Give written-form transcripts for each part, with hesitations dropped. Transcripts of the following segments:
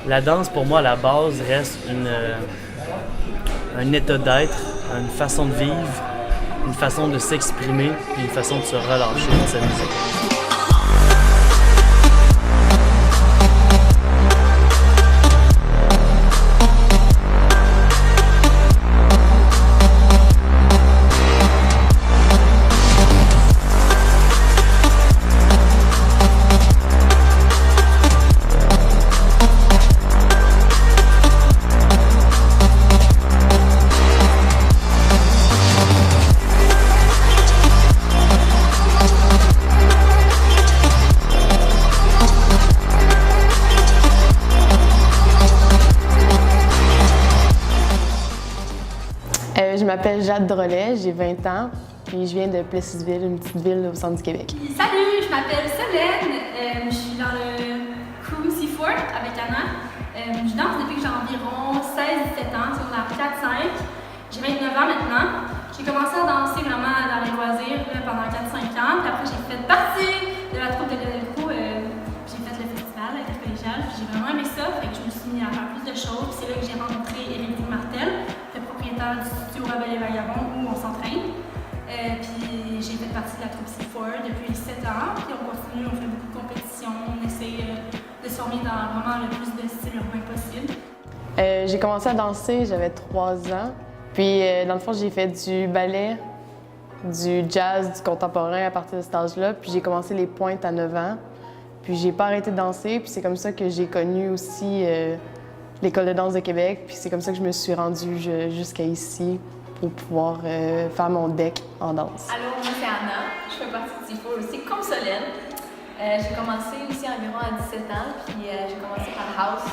La danse, pour moi, à la base, reste un état d'être, une façon de vivre, une façon de s'exprimer, puis une façon de se relâcher dans sa musique. Je m'appelle Jade Drolet, j'ai 20 ans, puis je viens de Plessisville, une petite ville au centre du Québec. Salut, je m'appelle Solène, je suis dans le crew C4 avec Anna. Je danse depuis que j'ai environ 16-17 ans, sur la 4-5. J'ai 29 ans maintenant. J'ai commencé à danser vraiment dans les loisirs pendant 4-5 ans, puis après j'ai fait partie de la troupe de Delco. J'ai fait le festival intercollégial, j'ai vraiment aimé ça, fait que je me suis mis à faire plus de choses. C'est là que j'ai rencontré Éric Martel, le propriétaire du studio Rebelle et Vagabond où on s'entraîne. Puis j'ai fait partie de la troupe C4 depuis 7 ans, puis on continue, on fait beaucoup de compétitions, on essaie de se former dans vraiment le plus de style urbain possible. J'ai commencé à danser, j'avais 3 ans, puis dans le fond j'ai fait du ballet, du jazz, du contemporain à partir de cet âge-là, puis j'ai commencé les pointes à 9 ans. Puis j'ai pas arrêté de danser, puis c'est comme ça que j'ai connu aussi l'École de danse de Québec, puis c'est comme ça que je me suis rendue jusqu'à ici pour pouvoir faire mon deck en danse. Allô, moi c'est Anna, je fais partie de C4 aussi, comme Solène. J'ai commencé aussi environ à 17 ans, puis j'ai commencé par House.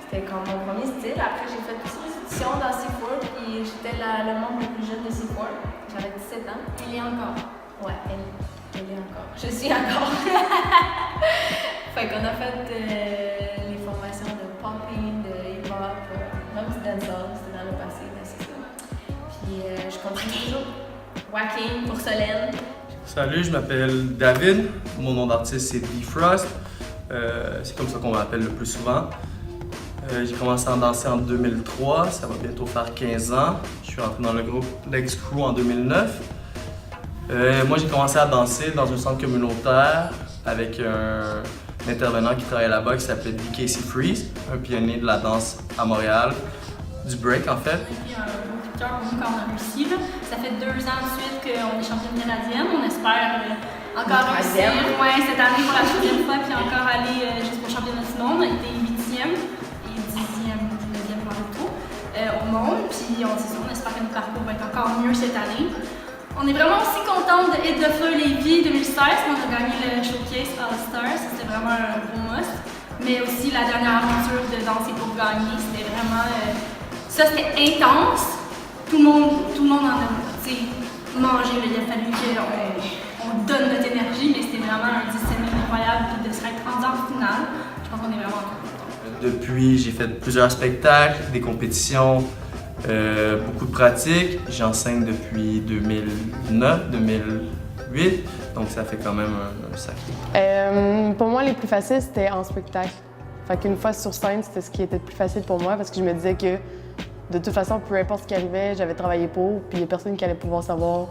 C'était comme mon premier style. Après, j'ai fait toutes les auditions dans C4, puis j'étais le membre le plus jeune de C4. J'avais 17 ans. Elle est encore. Ouais, elle est encore. Je suis encore. Fait qu'on a fait les formations de popping, de hip-hop, même du dancehall, c'était dans le passé, mais c'est ça. Puis je continue toujours. Wacking pour Solène. Salut, je m'appelle David. Mon nom d'artiste c'est B-Frost. C'est comme ça qu'on m'appelle le plus souvent. J'ai commencé à danser en 2003, ça va bientôt faire 15 ans. Je suis rentré dans le groupe Legs Crew en 2009. Moi, j'ai commencé à danser dans un centre communautaire avec un intervenant qui travaillait là-bas qui s'appelait D.K.C. Freeze, un pionnier de la danse à Montréal, du break en fait. Et puis un beau coup de cœur pour nous quand on a réussi. Ça fait 2 ans de suite qu'on est championne canadienne. On espère encore réussir. Ouais, cette année pour la 3e fois, puis encore aller jusqu'au championnat du monde. On a été 8e et 10e, 9e par le tout au monde. Puis on espère que notre parcours va être encore mieux cette année. On est vraiment aussi contente de Hit the Floor Lévis 2016, on a gagné le Showcase All-Stars, c'était vraiment un gros must. Mais aussi la dernière aventure de Danser pour gagner, c'était vraiment... ça c'était intense, tout le monde en a mangé, il a fallu qu'on donne notre énergie, mais c'était vraiment un discipline incroyable, puis de se être rendu en finale, je pense qu'on est vraiment contents. Depuis, j'ai fait plusieurs spectacles, des compétitions, beaucoup de pratiques. J'enseigne depuis 2009, 2008, donc ça fait quand même un sacré. Pour moi, les plus faciles, c'était en spectacle. Fait qu'une fois sur scène, c'était ce qui était le plus facile pour moi parce que je me disais que de toute façon, peu importe ce qui arrivait, j'avais travaillé pour, puis il n'y a personne qui allait pouvoir savoir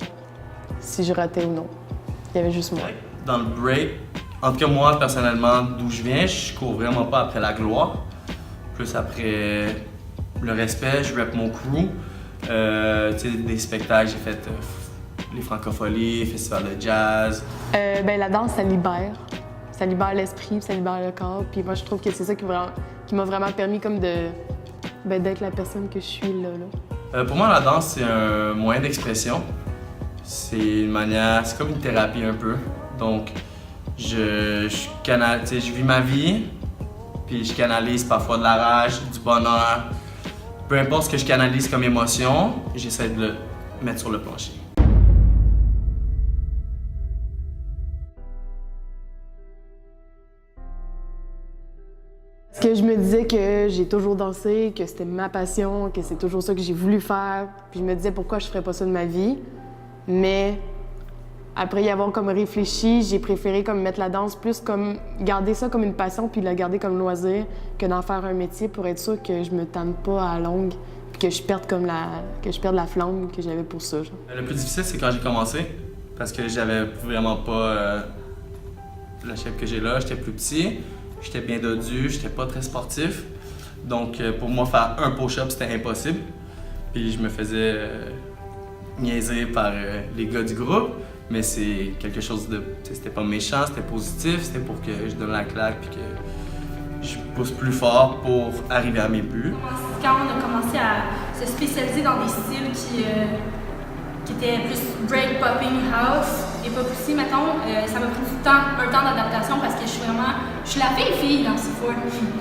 si je ratais ou non. Il y avait juste moi. Dans le break, en tout cas moi, personnellement, d'où je viens, je cours vraiment pas après la gloire, plus après le respect, je rappe mon crew. Des spectacles, j'ai fait les Francopholies, Festival de jazz. La danse, ça libère. Ça libère l'esprit, ça libère le corps. Puis moi, je trouve que c'est ça qui m'a vraiment permis comme d'être la personne que je suis là. Pour moi, la danse, c'est un moyen d'expression. C'est une manière, c'est comme une thérapie un peu. Donc, je vis ma vie, puis je canalise parfois de la rage, du bonheur. Peu importe ce que je canalise comme émotion, j'essaie de le mettre sur le plancher. Parce que je me disais que j'ai toujours dansé, que c'était ma passion, que c'est toujours ça que j'ai voulu faire. Puis je me disais pourquoi je ferais pas ça de ma vie. Mais Après y avoir comme réfléchi, j'ai préféré comme mettre la danse plus comme garder ça comme une passion puis la garder comme loisir que d'en faire un métier pour être sûr que je me tanne pas à la longue puis que je perde la flamme que j'avais pour ça. Genre. Le plus difficile, c'est quand j'ai commencé parce que j'avais vraiment pas la shape que j'ai là. J'étais plus petit, j'étais bien dodu, j'étais pas très sportif. Donc pour moi, faire un push-up, c'était impossible. Puis je me faisais niaiser par les gars du groupe. Mais c'est quelque chose de... C'était pas méchant, c'était positif, c'était pour que je donne la claque puis que je pousse plus fort pour arriver à mes buts. Quand on a commencé à se spécialiser dans des styles qui étaient plus break, popping, house et pop aussi, mettons, ça m'a pris un temps d'adaptation parce que je suis la fille dans ce four.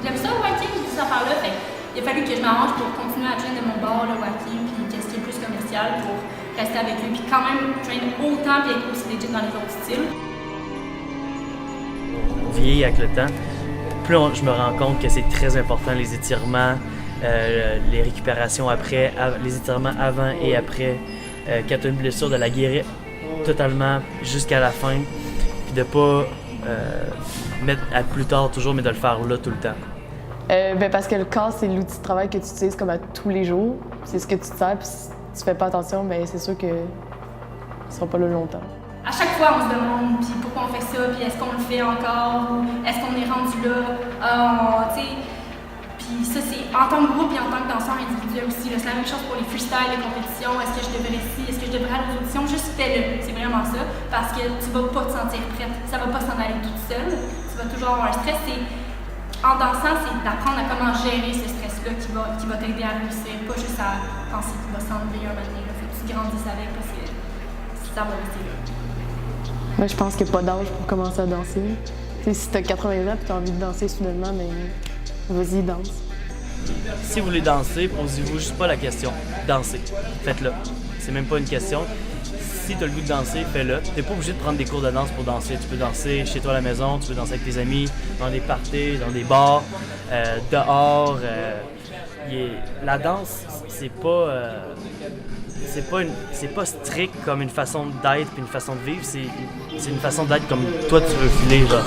J'aime ça le wacky, cette affaire-là. Fait il a fallu que je m'arrange pour continuer à traîner de mon bord le wacky puis qu'est-ce qui est plus commercial pour rester avec lui, puis quand même traîner autant et être aussi legit dans les autres styles. On vieillit avec le temps. Plus je me rends compte que c'est très important, les étirements, les récupérations après, les étirements avant et après. Quand tu as une blessure, de la guérir totalement jusqu'à la fin, puis de pas mettre à plus tard toujours, mais de le faire là tout le temps. Parce que le corps, c'est l'outil de travail que tu utilises comme à tous les jours. C'est ce que tu te sers, puis si tu fais pas attention, bien c'est sûr que tu seras pas là longtemps. À chaque fois, on se demande puis pourquoi on fait ça, puis est-ce qu'on le fait encore, ou est-ce qu'on est rendu là, tu sais. Puis ça, c'est en tant que groupe et en tant que danseur individuel aussi. C'est la même chose pour les freestyles, les compétitions. Est-ce que je devrais est-ce que je devrais aller aux auditions? Juste fais-le, c'est vraiment ça. Parce que tu vas pas te sentir prête. Ça va pas s'en aller toute seule. Tu vas toujours avoir un stress. En dansant, c'est d'apprendre à comment gérer ce stress-là qui va t'aider à réussir. Pas juste à penser qu'il va s'enlever un matin. Faut que tu grandisses avec parce que ça va rester là. Moi, je pense qu'il n'y a pas d'âge pour commencer à danser. T'sais, si tu as 80 ans et tu as envie de danser soudainement, mais vas-y, danse. Si vous voulez danser, posez-vous juste pas la question. Dansez. Faites-le. C'est même pas une question. Si tu as le goût de danser, fais-le. Tu n'es pas obligé de prendre des cours de danse pour danser. Tu peux danser chez toi à la maison, tu peux danser avec tes amis, dans des parties, dans des bars, dehors. La danse, c'est pas strict comme une façon d'être et une façon de vivre. C'est une façon d'être comme toi tu veux filer, genre.